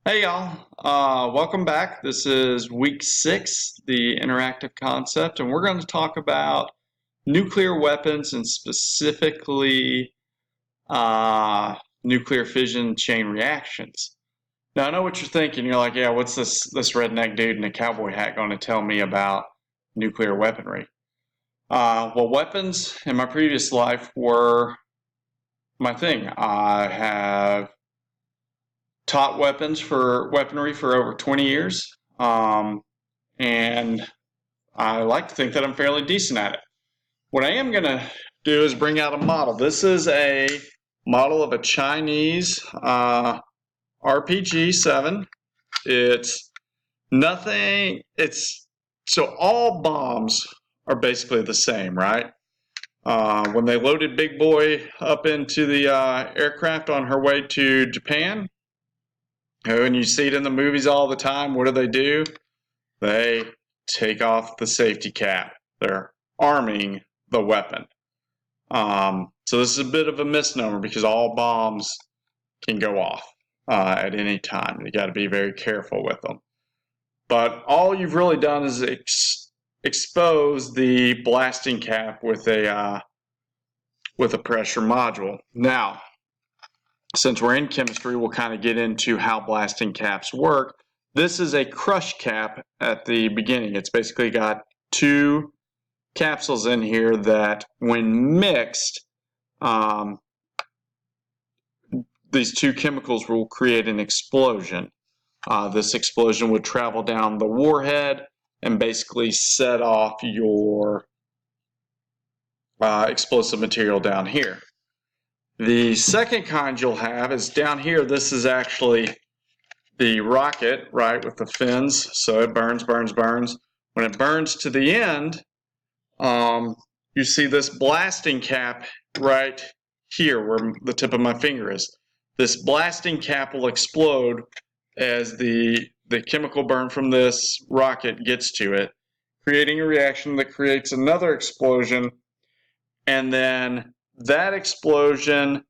Hey y'all, welcome back. This is week 6, the interactive concept, and we're going to talk about nuclear weapons and specifically nuclear fission chain reactions. Now I know what you're thinking. You're like, yeah, what's this redneck dude in a cowboy hat going to tell me about nuclear weaponry? Well, weapons in my previous life were my thing. I have taught weaponry for over 20 years. And I like to think that I'm fairly decent at it. What I am going to do is bring out a model. This is a model of a Chinese RPG-7. It's nothing, so all bombs are basically the same, right? When they loaded Big Boy up into the aircraft on her way to Japan, and you see it in the movies all the time, what do? They take off the safety cap. They're arming the weapon. So this is a bit of a misnomer because all bombs can go off at any time. You got to be very careful with them. But all you've really done is expose the blasting cap with a pressure module. Now, since we're in chemistry, we'll kind of get into how blasting caps work. This is a crush cap at the beginning. It's basically got two capsules in here that, when mixed, these two chemicals will create an explosion. This explosion would travel down the warhead and basically set off your explosive material down here. The second kind you'll have is down here. This is actually the rocket, right, with the fins. So it burns. When it burns to the end, you see this blasting cap right here where the tip of my finger is. This blasting cap will explode as the chemical burn from this rocket gets to it, creating a reaction that creates another explosion, and then that explosion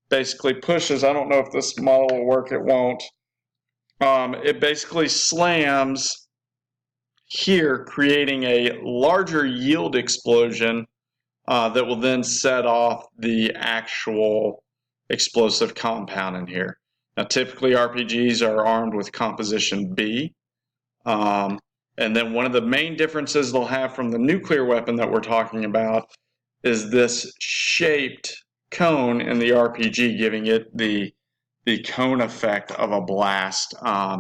basically pushes, I don't know if this model will work, it won't, it basically slams here, creating a larger yield explosion that will then set off the actual explosive compound in here. Now, typically RPGs are armed with composition B. And then one of the main differences they'll have from the nuclear weapon that we're talking about is this shaped cone in the RPG, giving it the cone effect of a blast.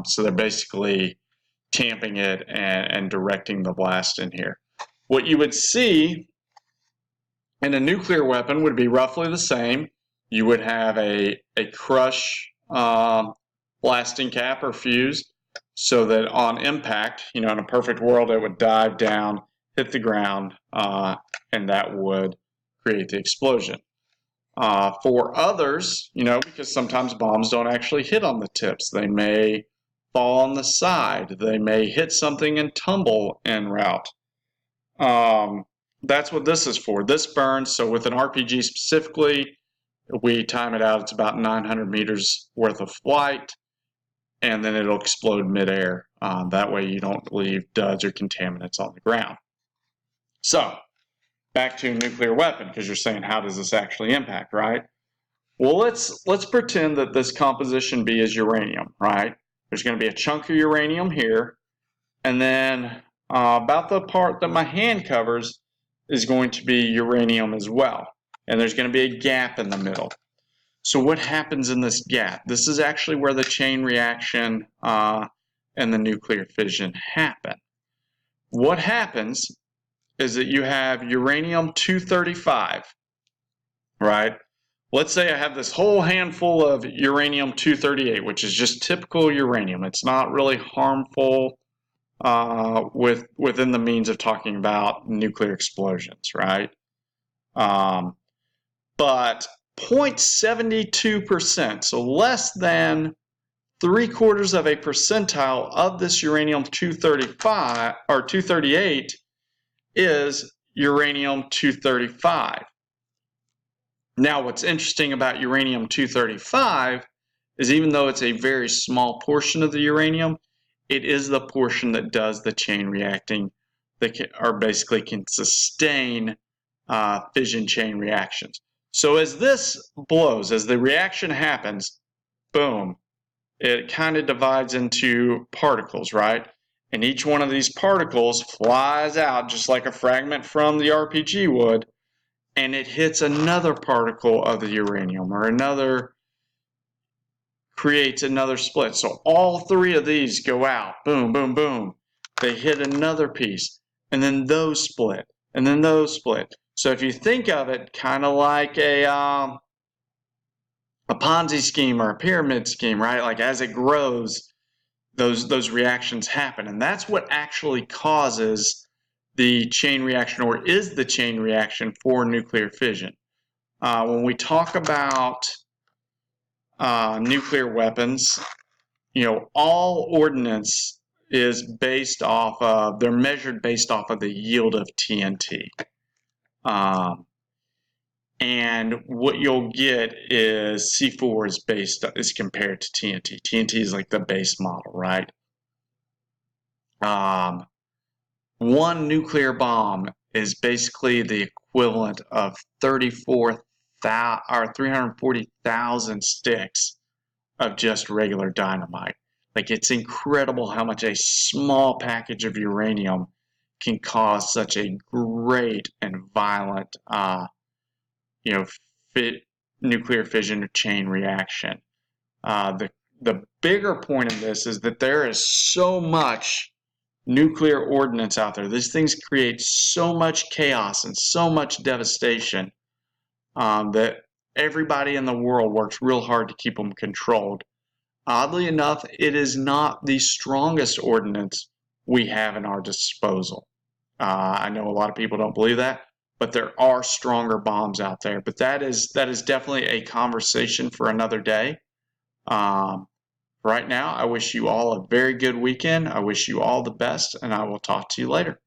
So they're basically tamping it and directing the blast in here. What you would see in a nuclear weapon would be roughly the same. You would have a crush blasting cap or fuse, so that on impact, in a perfect world, it would dive down, hit the ground, and that would create the explosion. For others, because sometimes bombs don't actually hit on the tips, they may fall on the side, they may hit something and tumble en route. That's what this is for. This burns, so with an RPG specifically, we time it out, it's about 900 meters worth of flight, and then it'll explode midair. That way you don't leave duds or contaminants on the ground. So, back to nuclear weapon, because you're saying, how does this actually impact, right? Well, let's pretend that this composition B is uranium, right? There's going to be a chunk of uranium here, and then about the part that my hand covers is going to be uranium as well. And there's going to be a gap in the middle. So what happens in this gap? This is actually where the chain reaction and the nuclear fission happen. What happens is that you have uranium-235, right? Let's say I have this whole handful of uranium-238, which is just typical uranium. It's not really harmful within the means of talking about nuclear explosions, right? But 0.72%, so less than 3/4 of a percentile of this uranium-235 or 238 is uranium-235. Now, what's interesting about uranium-235 is even though it's a very small portion of the uranium, it is the portion that does the chain reacting, that basically can sustain fission chain reactions. So as this blows, as the reaction happens, boom, it kind of divides into particles, right? And each one of these particles flies out just like a fragment from the RPG would, and it hits another particle of the uranium, or creates another split. So all three of these go out, boom, boom, boom. They hit another piece, and then those split, and then those split. So if you think of it kind of like a Ponzi scheme or a pyramid scheme, right? Like as it grows, those reactions happen, and that's what actually causes the chain reaction, or is the chain reaction for nuclear fission. When we talk about nuclear weapons, all ordnance is based off of, they're measured based off of the yield of TNT. And what you'll get is C4 is compared to TNT. TNT is like the base model, right? One nuclear bomb is basically the equivalent of 340,000 sticks of just regular dynamite. Like, it's incredible how much a small package of uranium can cause such a great and violent, nuclear fission or chain reaction. The bigger point of this is that there is so much nuclear ordnance out there. These things create so much chaos and so much devastation that everybody in the world works real hard to keep them controlled. Oddly enough, it is not the strongest ordnance we have in our disposal. I know a lot of people don't believe that, but there are stronger bombs out there. But that is definitely a conversation for another day. Right now, I wish you all a very good weekend. I wish you all the best, and I will talk to you later.